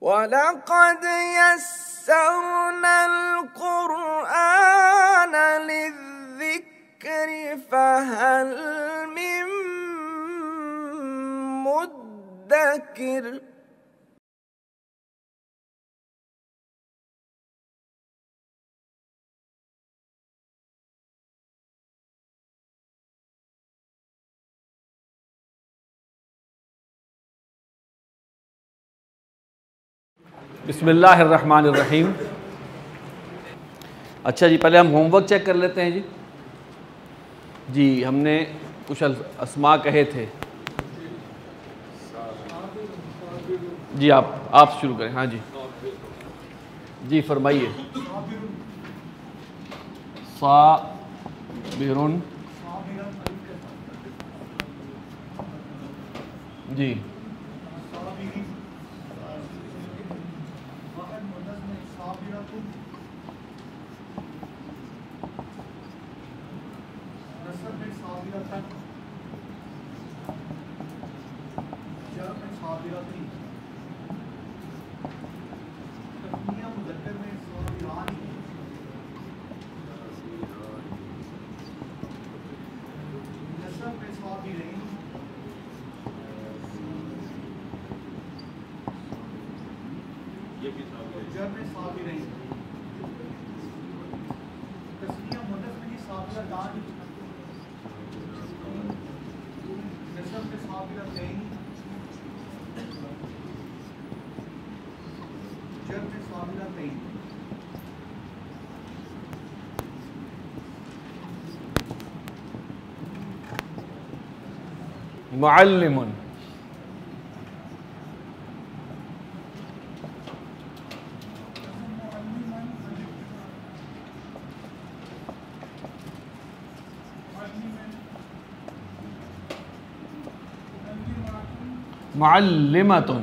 वलक़द यस्सरनल क़ुरआन लिज़्ज़िक्रि फ़हल मिन मुद्दकिर। बिस्मिल्लाहिर्रहमानिर्रहीम। अच्छा जी, पहले हम होमवर्क चेक कर लेते हैं जी। जी, हमने कुछ अस्मा कहे थे जी। आप शुरू करें। हाँ जी जी, फरमाइए। साबिरुन जी। मुअल्लिमुन मुअल्लिमतुन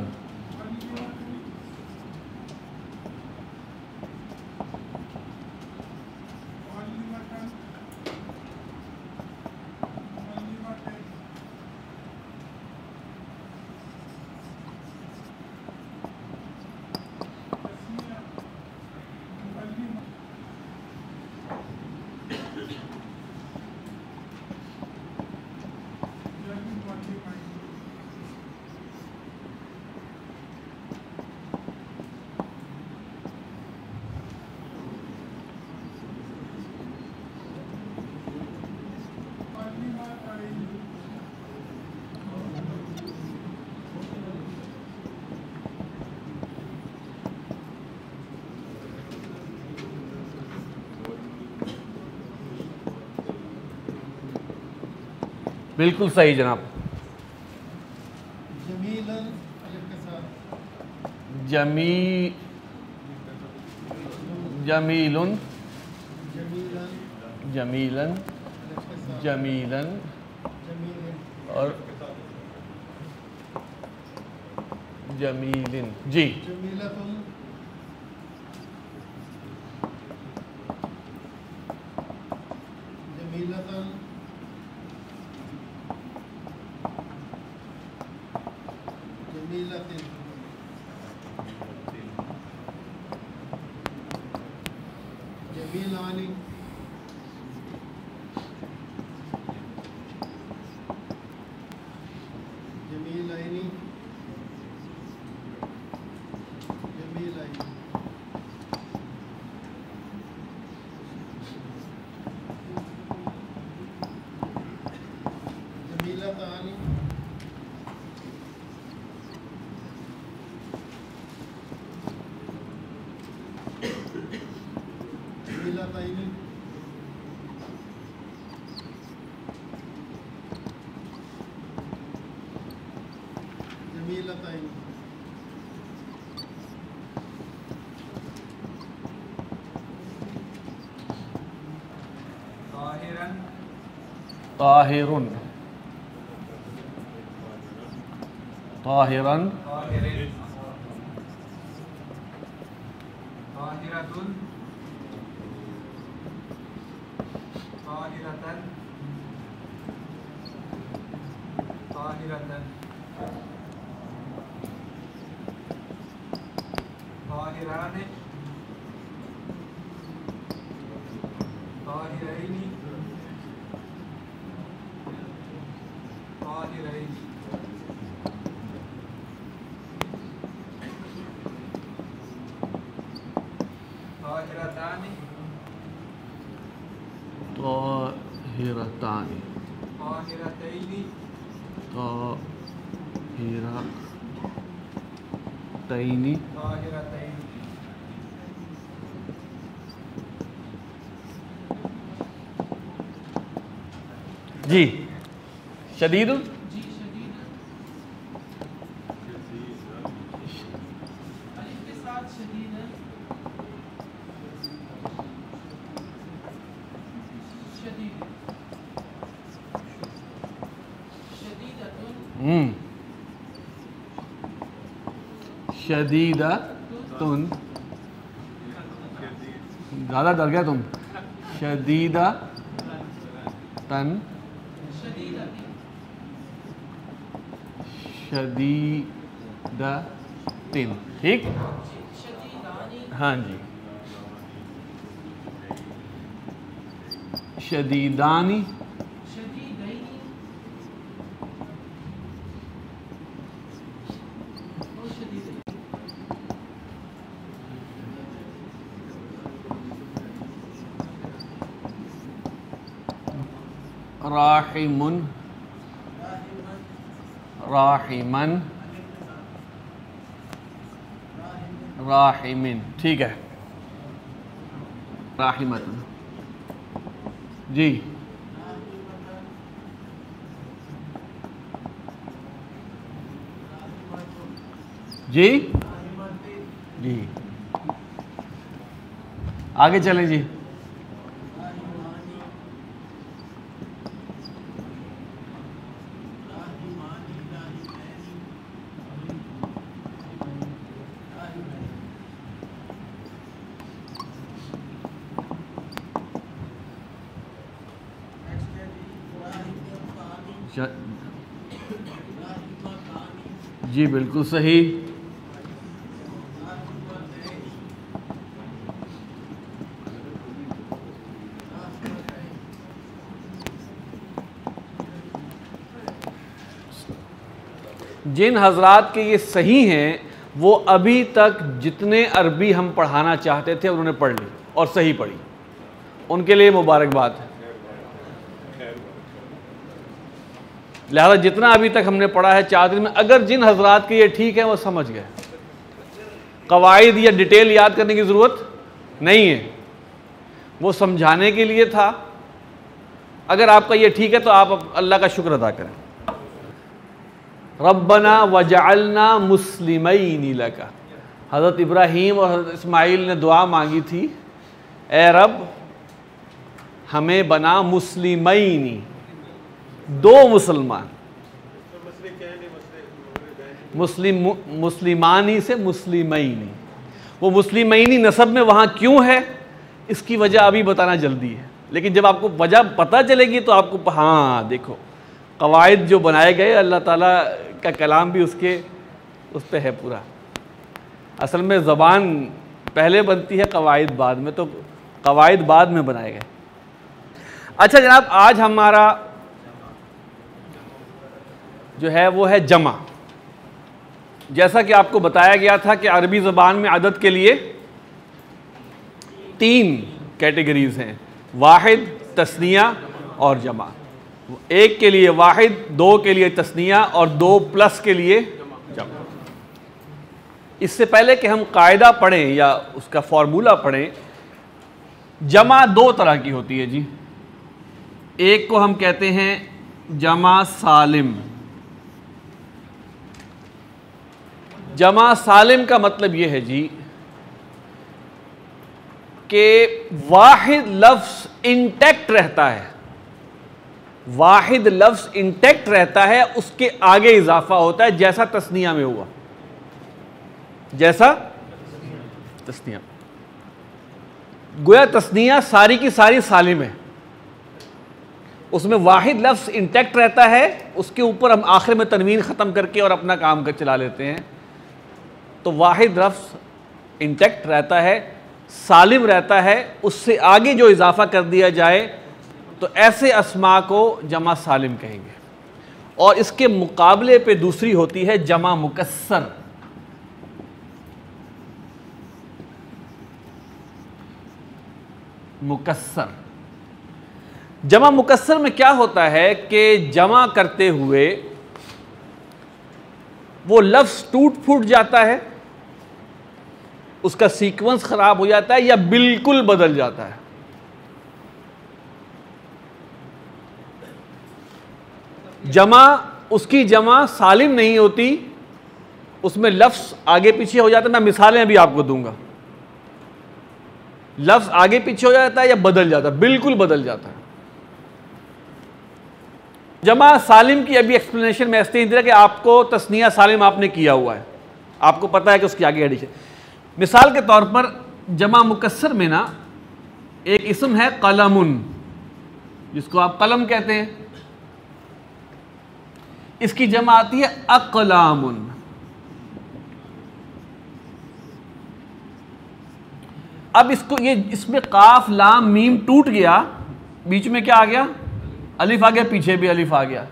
बिल्कुल सही जनाब। जमीलुन जमीलन जमीलन और जमीलिन जी। ताहिरुन ताहिरन ताहिरतुन ताहिरतन ताहिरतन ताहिराने ताहिरैनी ताहिरैनी ताहिरतानी ताहिरतानी ताहिरतैनी ताहिरतैनी ताहिरतैनी जी। शदीद जी शदीद अलिफ के साथ शदीद है शदीद शदीदतुन शदीदतुन, ज़्यादा डर गया तुम। शदीदतन शदीदतिन, ठीक। हाँ जी। शदीदानी राहिमुन राहिमन राहिमिन, ठीक है। राहिमतन जी। जी जी, आगे चलें जी। जी बिल्कुल सही। जिन हजरात के ये सही हैं वो अभी तक जितने अरबी हम पढ़ाना चाहते थे उन्होंने पढ़ ली और सही पढ़ी, उनके लिए मुबारकबाद है। लिहाजा जितना अभी तक हमने पढ़ा है 4 दिन में, अगर जिन हजरात के ये ठीक है वो समझ गए, कवायद या डिटेल याद करने की ज़रूरत नहीं है, वो समझाने के लिए था। अगर आपका ये ठीक है तो आप अल्लाह का शुक्र अदा करें। रब्बना वजअलना मुस्लिमैनि लका, हज़रत इब्राहीम और हज़रत इस्माइल ने दुआ मांगी थी, ए रब हमें बना मुस्लिमैनि, 2 मुसलमान। मुस्लिमानी से मुस्लिमैनि, वो मुस्लिमैनि नसब में वहाँ क्यों है इसकी वजह अभी बताना जल्दी है, लेकिन जब आपको वजह पता चलेगी तो आपको, हाँ देखो कवायद जो बनाए गए अल्लाह ताला का कलाम भी उस पर है पूरा। असल में ज़बान पहले बनती है, कवायद बाद में, तो कवायद बाद में बनाए गए। अच्छा जनाब, आज हमारा जो है वो है जमा। जैसा कि आपको बताया गया था कि अरबी ज़बान में अदद के लिए 3 कैटेगरीज़ हैं, वाहिद, तस्निया और जमा। 1 के लिए वाहिद, 2 के लिए तस्निया और 2+ के लिए जमा। इससे पहले कि हम कायदा पढ़ें या उसका फॉर्मूला पढ़ें, जमा 2 तरह की होती है जी। एक को हम कहते हैं जमा सालिम। जमा सालिम का मतलब यह है जी कि वाहिद लफ्ज़ इंटैक्ट रहता है, वाहिद लफ्ज़ इंटैक्ट रहता है, उसके आगे इजाफा होता है, जैसा तस्निया में हुआ, जैसा तस्निया। गोया तस्निया सारी की सारी सालिम है, उसमें वाहिद लफ्ज़ इंटैक्ट रहता है, उसके ऊपर हम आखिर में तनवीन ख़त्म करके और अपना काम कर चला लेते हैं। तो वाहिद लफ्ज़ इंटैक्ट रहता है, सालिम रहता है, उससे आगे जो इजाफा कर दिया जाए तो ऐसे अस्मा को जमा सालिम कहेंगे। और इसके मुकाबले पे दूसरी होती है जमा मुकस्सर। मुकस्सर, जमा मुकस्सर में क्या होता है कि जमा करते हुए वो लफ्ज़ टूट फूट जाता है, उसका सीक्वेंस खराब हो जाता है या बिल्कुल बदल जाता है। जमा, उसकी जमा सालिम नहीं होती, उसमें लफ्ज़ आगे पीछे हो जाता है। मैं मिसालें भी आपको दूंगा। लफ्ज़ आगे पीछे हो जाता है या बदल जाता है, बिल्कुल बदल जाता है। जमा सालिम की अभी एक्सप्लेनेशन में ऐसे ही दिया कि आपको तस्निया सालिम आपने किया हुआ है, आपको पता है कि उसकी आगे एडिशन। मिसाल के तौर पर जमा मुकस्सर में ना एक इस्म है कलमुन, जिसको आप कलम कहते हैं, इसकी जमा आती है अकलामुन। अब इसको ये इसमें काफ लाम मीम टूट गया, बीच में क्या आ गया, अलिफ आ गया, पीछे भी अलिफ आ गया।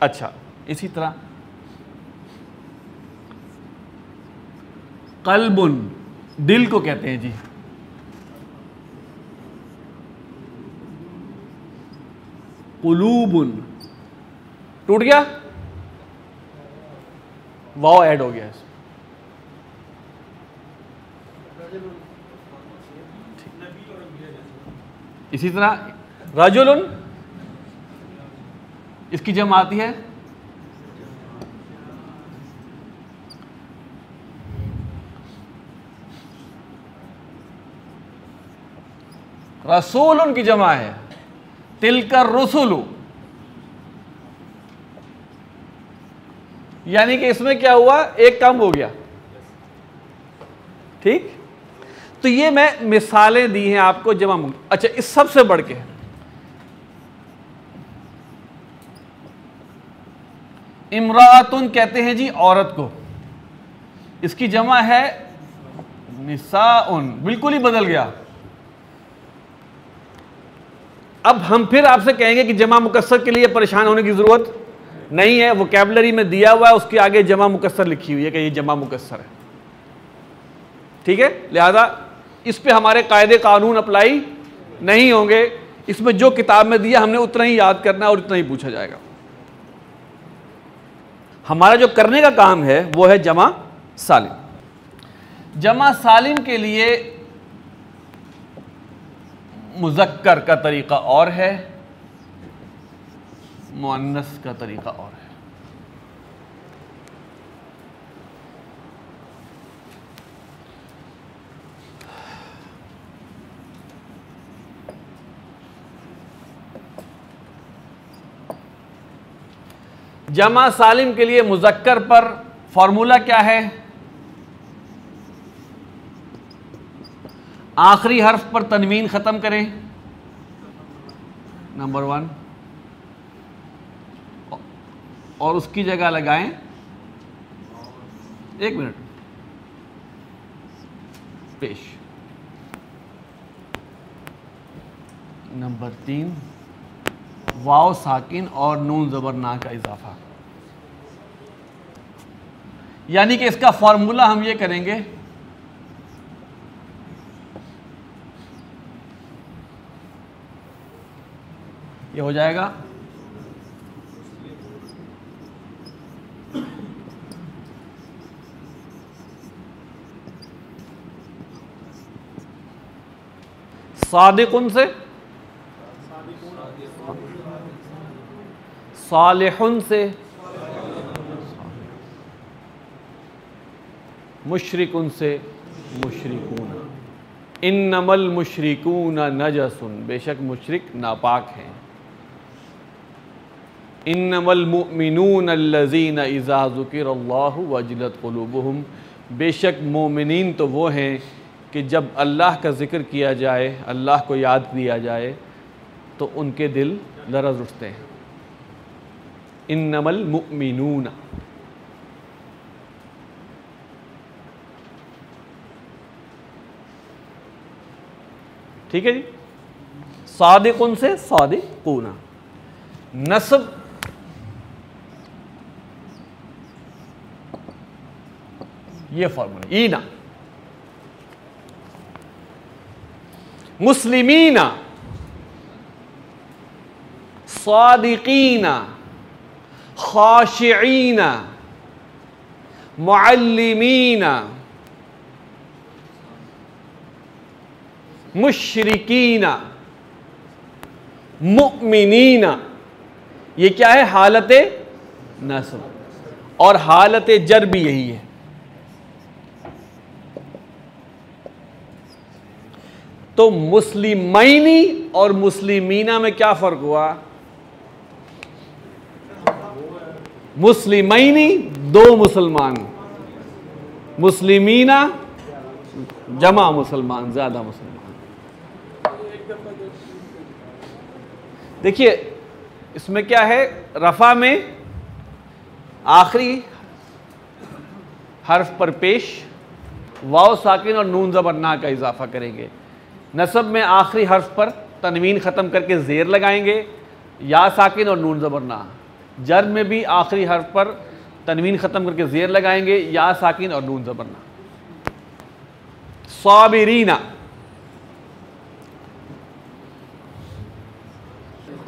अच्छा, इसी तरह कल्बुन, दिल को कहते हैं जी। कुलूबुन टूट गया, वाव ऐड हो गया। इसी तरह रजुलुन, इसकी जमा आती है रसूलुन, की जमा है तिलकर रसूलु। यानी कि इसमें क्या हुआ, एक कम हो गया। ठीक, तो ये मैं मिसालें दी हैं आपको जमा। अच्छा, इस सबसे बढ़ के इमरातुन कहते हैं जी औरत को, इसकी जमा है निसाउन, बिल्कुल ही बदल गया। अब हम फिर आपसे कहेंगे कि जमा मुकस्सर के लिए परेशान होने की जरूरत नहीं है, वोकैबुलरी में दिया हुआ है, उसके आगे जमा मुकस्सर लिखी हुई है कि ये जमा मुकस्सर है। ठीक है, लिहाजा इस पे हमारे कायदे कानून अप्लाई नहीं होंगे। इसमें जो किताब में दिया हमने उतना ही याद करना है और उतना ही पूछा जाएगा। हमारा जो करने का काम है वो है जमा सालिम। जमा सालिम के लिए मुज़क्कर का तरीका और है, मुअन्नस का तरीका और है। जमा सालिम के लिए मुज़क्कर पर फॉर्मूला क्या है, आखिरी हर्फ पर तनवीन खत्म करें, नंबर 1, और उसकी जगह लगाएं, एक मिनट, पेश। नंबर 3, वाव साकिन और नून ज़बर ना का इजाफा। यानी कि इसका फॉर्मूला हम ये करेंगे, ये हो जाएगा सादिकुन से, सालिहुन से, मुशरिकुन से, मुशरिकून। इन्नमल मुशरिकून नजसुन, बेशक मुशरिक नापाक हैं। इन्नमल मुमिनून अल्लज़ीना इज़ा ज़ुकिरल्लाहु वजलत क़ुलूबुहुम, बेशक मोमिनीन तो वो हैं कि जब अल्लाह का ज़िक्र किया जाए, अल्लाह को याद किया जाए तो उनके दिल लरज़ उठते हैं। इन्नमल मुमिनून। ठीक है जी। सादिकुन से सादिकूना। नस्ब ये फॉर्मूला, ईना। मुस्लिमीना, सादिकीना, खाशिईना, मुअल्लिमीना, मुशरिकीना, मुमिनीना। ये क्या है? हालत नस्ब, और हालत जर भी यही है। तो मुस्लिमैनी और मुस्लिमीना में क्या फर्क हुआ? मुस्लिमैनी दो मुसलमान, मुस्लिमीना जमा मुसलमान, ज्यादा मुसलमान। देखिए इसमें क्या है, रफा में आखिरी हर्फ पर पेश वाव साकिन और नून ज़बर ना का इजाफा करेंगे। नसब में आखिरी हर्फ पर तनवीन ख़त्म करके ज़ेर लगाएंगे, या साकिन और नून ज़बर ना। जर में भी आखिरी हर्फ पर तनवीन ख़त्म करके ज़ेर लगाएंगे, या साकिन और नून ज़बर ना। साबिरीना,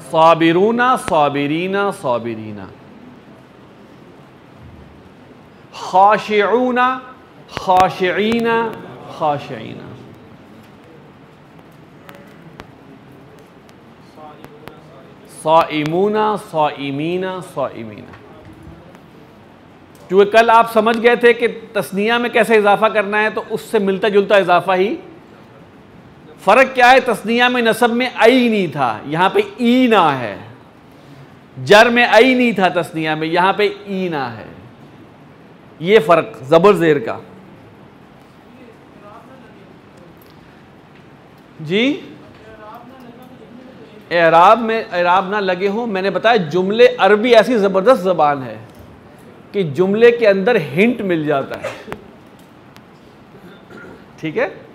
साबिरूना, साबिरीना, साबिरीना। खाशिऊना, खाशिईना, खाशिईना। साइमूना, साइमीना, साइमीना। क्योंकि कल आप समझ गए थे कि तस्निया में कैसे इजाफा करना है, तो उससे मिलता जुलता इजाफा ही। फर्क क्या है? तस्निया में नसब में आई नहीं था, यहां पे ईना है। जर में आई नहीं था तस्निया में, यहां पे ईना है। ये फर्क जबर जेर का। जी एराब में एराब ना लगे हों, मैंने बताया जुमले, अरबी ऐसी जबरदस्त जबान है कि जुमले के अंदर हिंट मिल जाता है। ठीक है।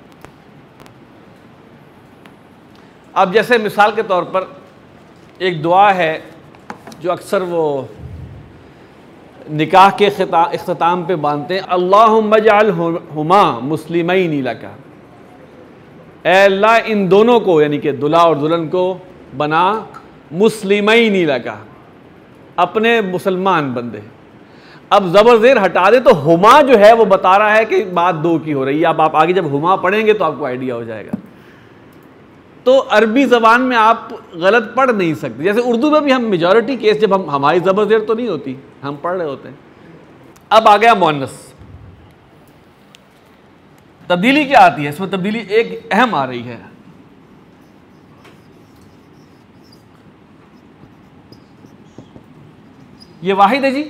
अब जैसे मिसाल के तौर पर एक दुआ है जो अक्सर वो निकाह के इख्तिताम पे बांधते हैं, अल्लाहुम्मा जअल हुमा मुस्लिमैनी लका। ऐ अल्लाह इन दोनों को, यानी कि दुल्हा और दुल्हन को बना मुस्लिमैनी लका, अपने मुसलमान बंदे। अब ज़बर ज़ेर हटा दे तो हुमा जो है वो बता रहा है कि बात दो की हो रही है। अब आप आगे जब हुमा पढ़ेंगे तो आपको आइडिया हो जाएगा। तो अरबी ज़बान में आप गलत पढ़ नहीं सकते। जैसे उर्दू में भी हम मेजॉरिटी केस जब हमारी ज़बर ज़ेर तो नहीं होती, हम पढ़ रहे होते हैं। अब आ गया मुअन्नस। तब्दीली क्या आती है इसमें? तब्दीली एक अहम आ रही है। ये वाहिद है जी।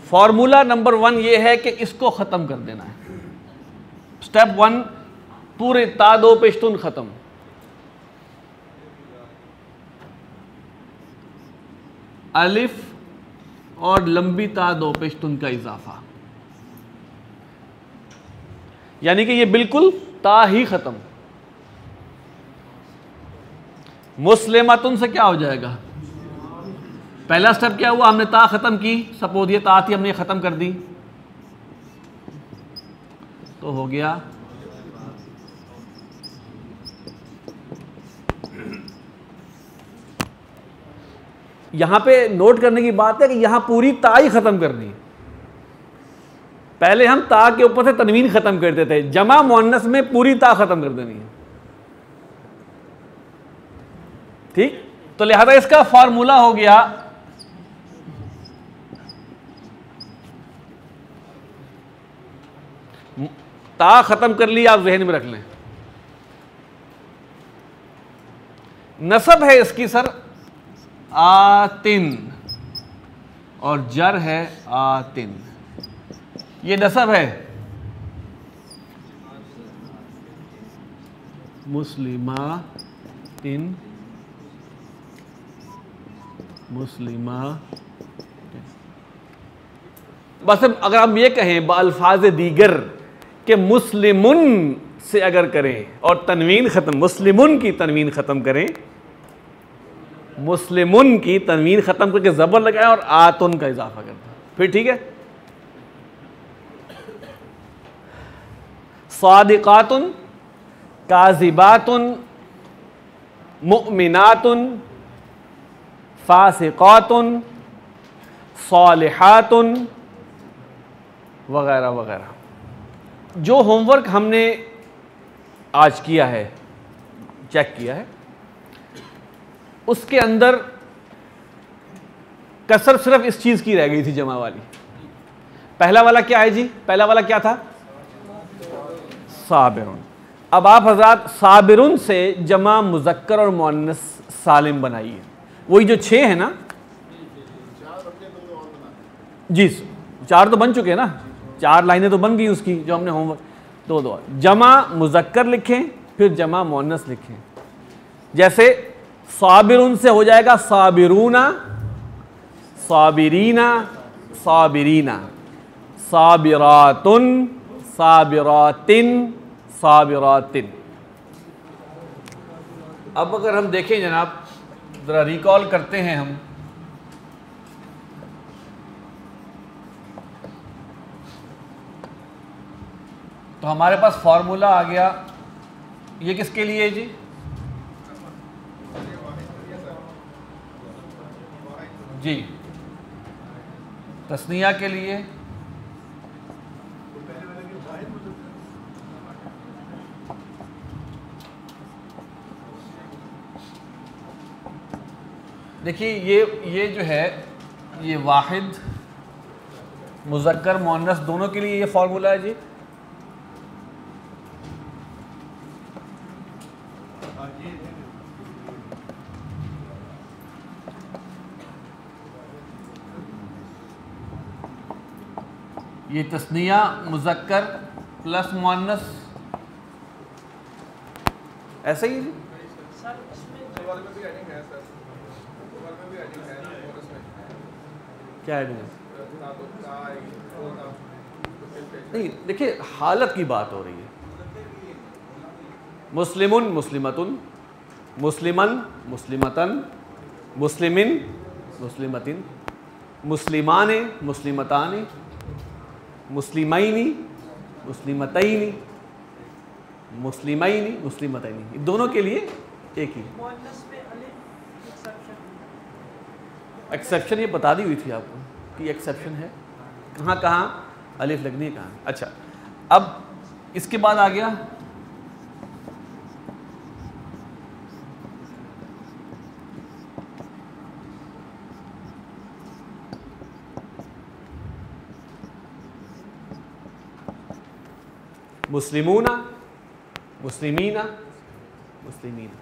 फॉर्मूला नंबर 1 ये है कि इसको ख़त्म कर देना है। स्टेप 1, पूरे ता दो पेशतुन ख़त्म। अलिफ और लंबी ता दो पेशतुन का इजाफा, यानी कि ये बिल्कुल ता ही ख़त्म। मुस्लिमातुन से क्या हो जाएगा? पहला स्टेप क्या हुआ? हमने ता ख़त्म की। सपोज ये ता थी, हमने ख़त्म कर दी तो हो गया यहां पे नोट करने की बात है कि यहां पूरी ता ही ख़त्म करनी। पहले हम ता के ऊपर से तनवीन ख़त्म करते थे, जमा मुअन्नस में पूरी ता ख़त्म कर देनी है। ठीक, तो लिहाजा इसका फार्मूला हो गया ता ख़त्म कर लिया, आप जहन में रख लें। नसब है इसकी सर आतिन और जर है आतिन। ये नसब है मुस्लिमातिन, मुस्लिमा। बस अगर हम ये कहें बाल्फाज दीगर कि मुस्लिमुन से अगर करें और तनवीन ख़त्म, मुस्लिमुन की तनवीन ख़त्म करें, मुस्लिमुन की तनवीन ख़त्म करके ज़बर लगाएं और आतुन का इजाफा कर दें, फिर ठीक है। सादिकातुन, काज़िबातुन, मुअमिनातुन, फासिकातुन, सालिहातुन वगैरह वगैरह। जो होमवर्क हमने आज किया है, चेक किया है, उसके अंदर कसर सिर्फ इस चीज़ की रह गई थी, जमा वाली। पहला वाला क्या है जी? पहला वाला क्या था? साबिरुन। अब आप हजरात साबिरुन से जमा मुज़क्कर और मुअन्नस सालिम बनाइए। वही जो 6 है ना जी, 4 तो बन चुके हैं ना, 4 लाइनें तो बन गई उसकी जो हमने होमवर्क। दो जमा मुज़क्कर लिखें, फिर जमा मुअन्नस लिखें। जैसे साबिरुन से हो जाएगा साबिरूना, साबिरीना, साबिरीना, साबिरातुन, साबिरातिन, साबिरातिन। अब अगर हम देखें जनाब, ज़रा रिकॉल करते हैं हम, तो हमारे पास फॉर्मूला आ गया। ये किसके लिए है जी? जी, तस्निया के लिए। देखिए ये जो है, ये वाहिद मुज़क्कर मुअन्नस दोनों के लिए ये फॉर्मूला है जी। ये तस्निया मुज़क्कर प्लस मुअन्नस, ऐसे ही जी। क्या है नहीं, देखिए हालत की बात हो रही है। मुस्लिमुन मुस्लिमतुन, मुस्लिमन मुस्लिमतन, मुस्लिमिन मुस्लिमतिन, मुस्लिमाने मुस्लिमताने, मुस्लिमैनी मुस्लिमतैनी, मुस्लिमैनी मुस्लिमतैनी, दोनों के लिए एक ही। एक्सेप्शन ये बता दी हुई थी आपको कि एक्सेप्शन है, कहाँ कहाँ अलिफ लगनी है, कहाँ। अच्छा, अब इसके बाद आ गया मुस्लिमूना, मुस्लिमीना, मुस्लिमीना।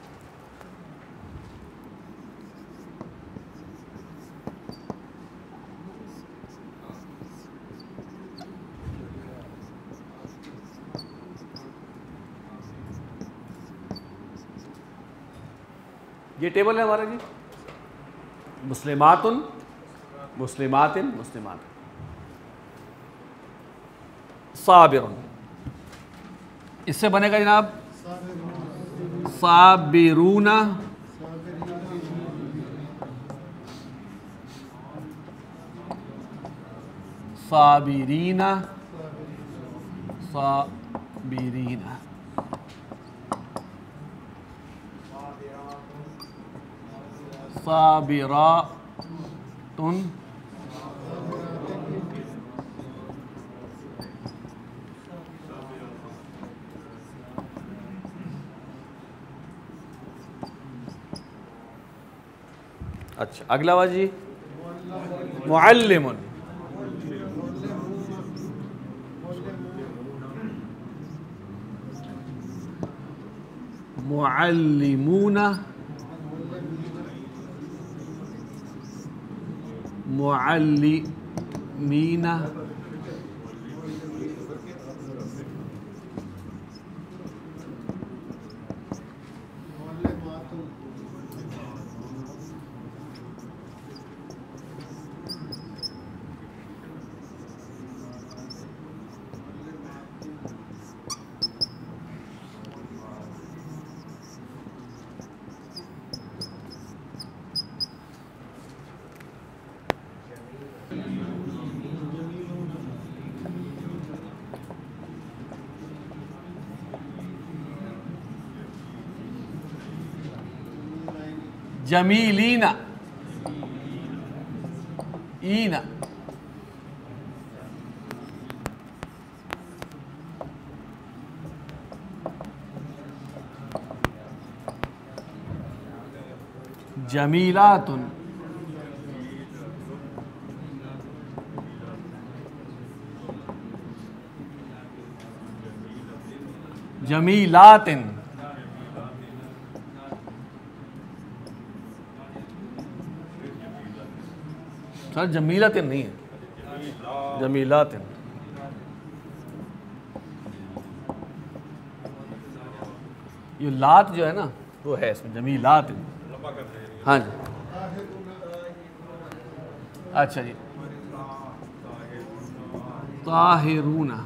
ये टेबल है हमारा जी। मुस्लिमातुन, मुस्लिमातिन, मुस्लिमात। साबिरुन, इससे बनेगा जनाब साबिरूना, साबिरीना, साबिरीना, साबिरातुन, अच्छा अगला बाजी मुअल्लिमुन, मुअल्लिमूना, मुअल्लिमीना, जमीलीना, ईना, जमीलातुन, जमीलातिन, सर जमीलातिन नहीं है, जमीलातिन। ये लात जो है ना वो है इसमें, जमीलातिन। हाँ जी, अच्छा जी, ताहिरूना,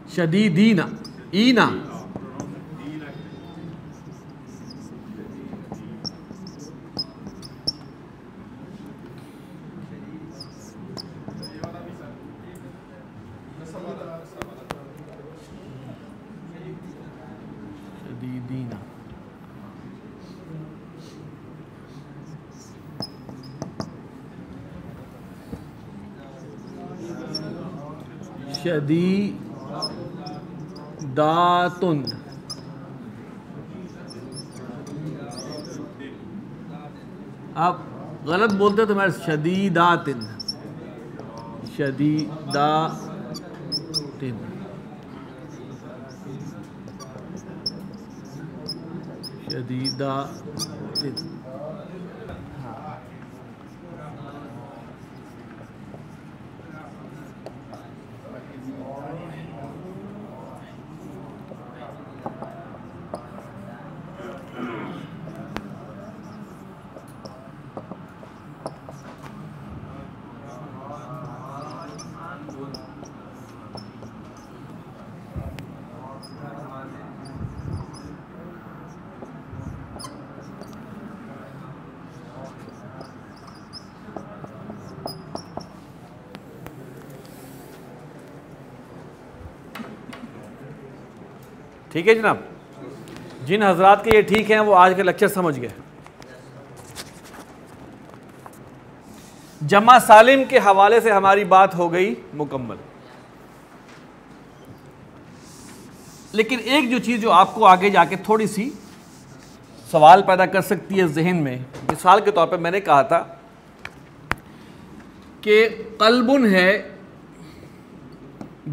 शदीदीना, ईना, शदीदीना, शदीदातुन, आप गलत बोलते हो तो मैं शदीदातिन, शदीदातिन, शदीदातिन। ठीक है जनाब, जिन हजरात के ये ठीक हैं वो आज के लेक्चर समझ गए। जमा सालिम के हवाले से हमारी बात हो गई मुकम्मल। लेकिन एक जो चीज़ जो आपको आगे जाके थोड़ी सी सवाल पैदा कर सकती है जहन में, मिसाल के तौर पे मैंने कहा था कि कल्बुन है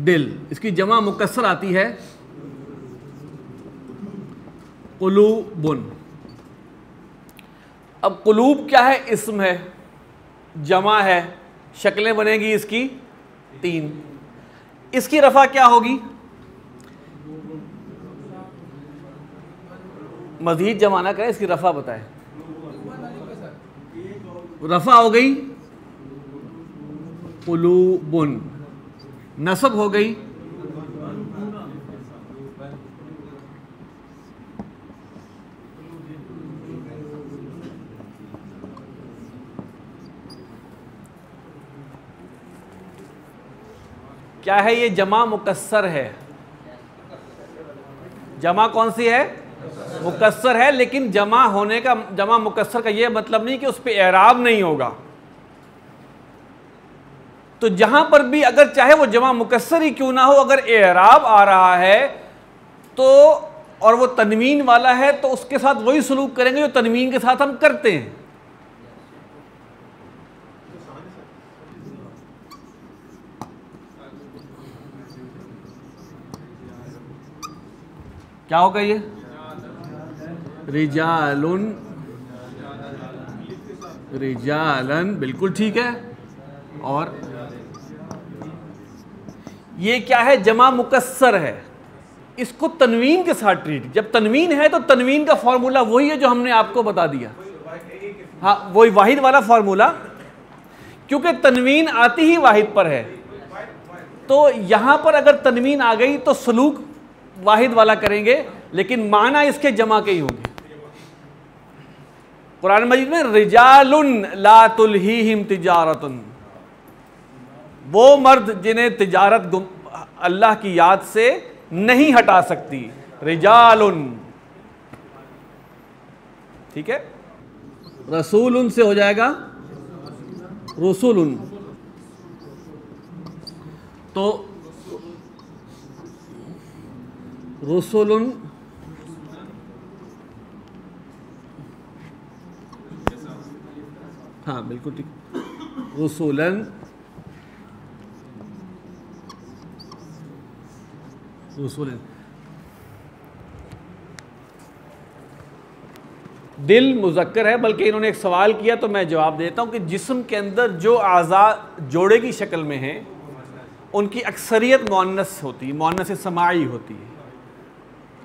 दिल, इसकी जमा मुकस्सर आती है कुलूबुन। अब कुलूब क्या है? इस्म है, जमा है, शक्लें बनेगी इसकी 3। इसकी रफा क्या होगी? मजीद जमा ना करें, इसकी रफा बताएं। रफा हो गई कुलूबुन, नसब हो गई क्या है? ये जमा मुकस्सर है। जमा कौन सी है? मुकस्सर है। लेकिन जमा होने का, जमा मुकस्सर का ये मतलब नहीं कि उस पर एराब नहीं होगा। तो जहां पर भी अगर चाहे वो जमा मुकस्सर ही क्यों ना हो, अगर एराब आ रहा है तो, और वो तनवीन वाला है, तो उसके साथ वही सलूक करेंगे जो तनवीन के साथ हम करते हैं। क्या होगा ये? रिजालुन, रिजालन, बिल्कुल ठीक है। और ये क्या है? जमा मुकस्सर है, इसको तनवीन के साथ ट्रीट। जब तनवीन है तो तनवीन का फॉर्मूला वही है जो हमने आपको बता दिया। हाँ, वही वाहिद वाला फॉर्मूला, क्योंकि तनवीन आती ही वाहिद पर है, तो यहां पर अगर तनवीन आ गई तो सलूक वाहिद वाला करेंगे, लेकिन माना इसके जमा के ही होंगे। कुरान मजीद में रिजालुन ला तुलहीहिम तिजारतुन, वो मर्द जिन्हें तिजारत अल्लाह की याद से नहीं हटा सकती, रिजालुन। ठीक है, रसूलुन से हो जाएगा रसूलुन। तो रसूलुन हाँ बिल्कुल ठीक, रसूलन, रसूलन। दिल मुज़क्कर है, बल्कि इन्होंने एक सवाल किया तो मैं जवाब देता हूं कि जिस्म के अंदर जो आज़ा जोड़े की शक्ल में हैं उनकी अक्सरियत मुअन्नस होती है, मुअन्नस समाई होती है।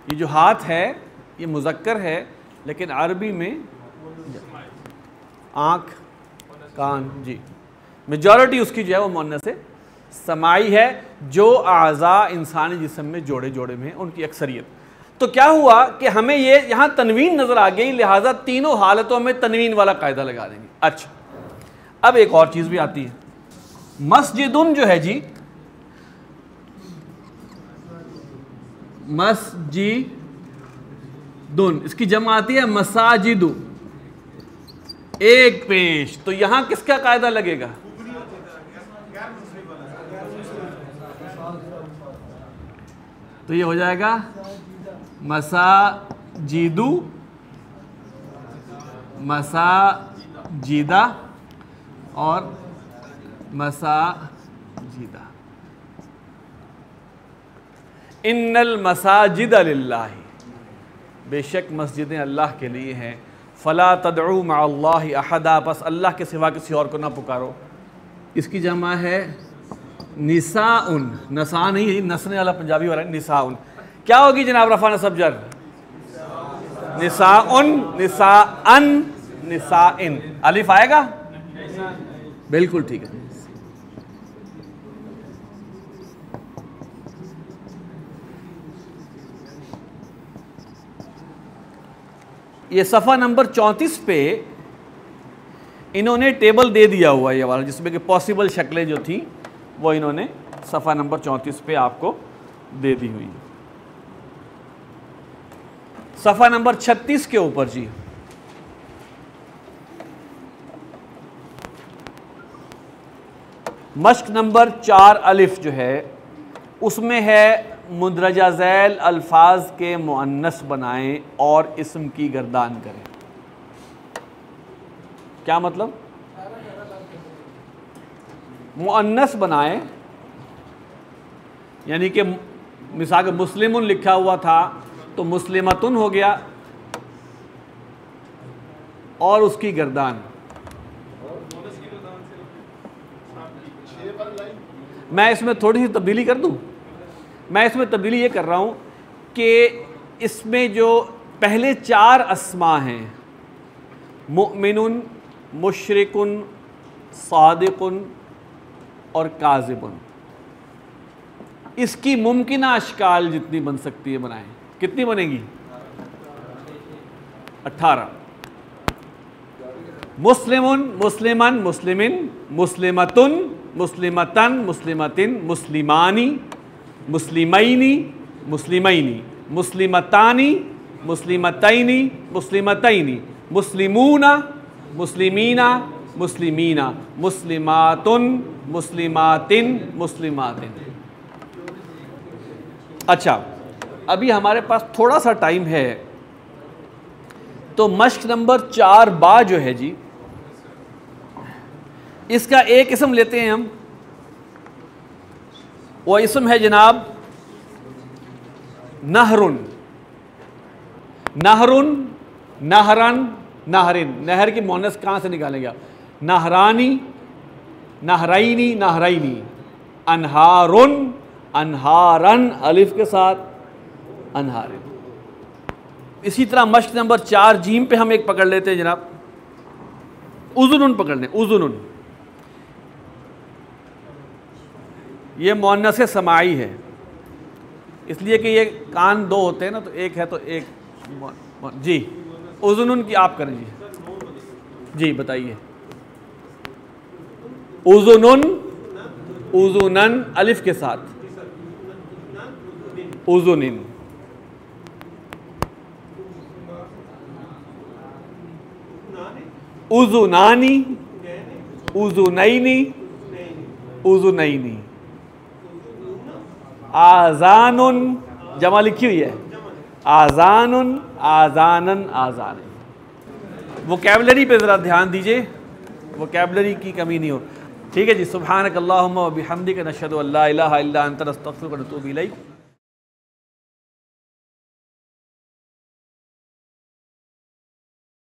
ये जो हाथ है ये मुज़क्कर है, लेकिन अरबी में आँख, कान, जी मेजॉरिटी उसकी जो है वो मुअन्नस समाई है, जो आज़ा इंसानी जिस्म में जोड़े जोड़े में उनकी अक्सरियत। तो क्या हुआ कि हमें ये यहाँ तनवीन नज़र आ गई, लिहाजा तीनों हालतों में तनवीन वाला कायदा लगा देंगे। अच्छा, अब एक और चीज़ भी आती है, मस्जिदुन जो है जी, मस्जिदुन, इसकी जमा आती है मसाजिदु, एक पेश। तो यहां किसका कायदा लगेगा? तो ये हो जाएगा मसाजिदु, मसाजिदा और मसाजिदा। इन्नल मसाजिद लिल्लाहि, बेशक मस्जिदें अल्लाह के लिए हैं। फ़ला तदउ मअल्लाहि अहदा, बस अल्लाह के सिवा किसी और को ना पुकारो। इसकी जमा है निसाउन, नसा नहीं, नसने वाला पंजाबी वाला निसाउन। क्या होगी जनाब रफ़ा नसब जर? निसाउन, निसाअन, निसाइन, अलिफ आएगा? बिल्कुल ठीक है। ये सफ़ा नंबर 34 पे इन्होंने टेबल दे दिया हुआ है ये वाला, जिसमें कि पॉसिबल शक्लें जो थी वो इन्होंने सफ़ा नंबर 34 पे आपको दे दी हुई है। सफ़ा नंबर 36 के ऊपर जी, मश्क नंबर 4 अलिफ जो है उसमें है मुंदरजा ज़ैल अल्फाज के मुअन्नस बनाएं और इस्म की गर्दान करें। क्या मतलब? मुअन्नस बनाएं, यानी कि मिसाल के मुस्लिमुन लिखा हुआ था तो मुस्लिमतुन हो गया, और उसकी गर्दान। मैं इसमें थोड़ी सी तब्दीली कर दूं। मैं इसमें तब्दीली ये कर रहा हूं कि इसमें जो पहले 4 अस्मा हैं, मुमिनुन, मुशरिकुन, सादिकुन और काज़िबुन, इसकी मुमकिना अशकाल जितनी बन सकती है बनाएं। कितनी बनेगी? 18। मुस्लिमुन, मुस्लिमन, मुस्लिमिन, मुस्लिमतुन, मुस्लिमतन, मुस्लिमतिन, मुस्लिमानी, मुस्लिमैनी, मुस्लिमैनी, मुस्लिमतानी, मुस्लिमतैनी, मुस्लिमतैनी, मुस्लिमूना, मुस्लिमीना, मुस्लिमीना, मुस्लिमातुन, मुस्लिमातिन, मुस्लिमातिन। अच्छा, अभी हमारे पास थोड़ा सा टाइम है, तो मश्क नंबर 4 बा जो है जी, इसका एक इसम लेते हैं हम। वो इसम है जनाब नहरुन। नहरुन, नहरन, नहरिन। नहर की मोनस कहाँ से निकालेंगे आप? नहरानी, नहराइनी, नहराइनी। अनहारुन, अनहारन, अलिफ के साथ अनहारिन। इसी तरह मश्क नंबर 4 जीम पे हम एक पकड़ लेते हैं जनाब, उज़ुनुन पकड़ लें। उज़ुनुन ये मुअन्नस समाई है, इसलिए कि ये कान दो होते हैं ना, तो एक है तो एक जी। उज़ुनुन की आप करें जी बताइए। उज़ुनुन, उज़ुनन, अलिफ के साथ उज़ुनिन। उज़ुनानी, उज़ुनैनी, उज़ुनैनी। आज़ानुन, जमा लिखी हुई है, आज़ानुन, आज़ानन, आज़ान। वोकैबुलरी पे ज़रा ध्यान दीजिए, वोकैबुलरी की कमी नहीं हो। ठीक है जी। सुब्हानक अल्लाहुम्मा व बिहम्दिक नशहदु अल्ला इलाहा इल्ला अंता नस्तगफिरुका व नतूबु इलैक।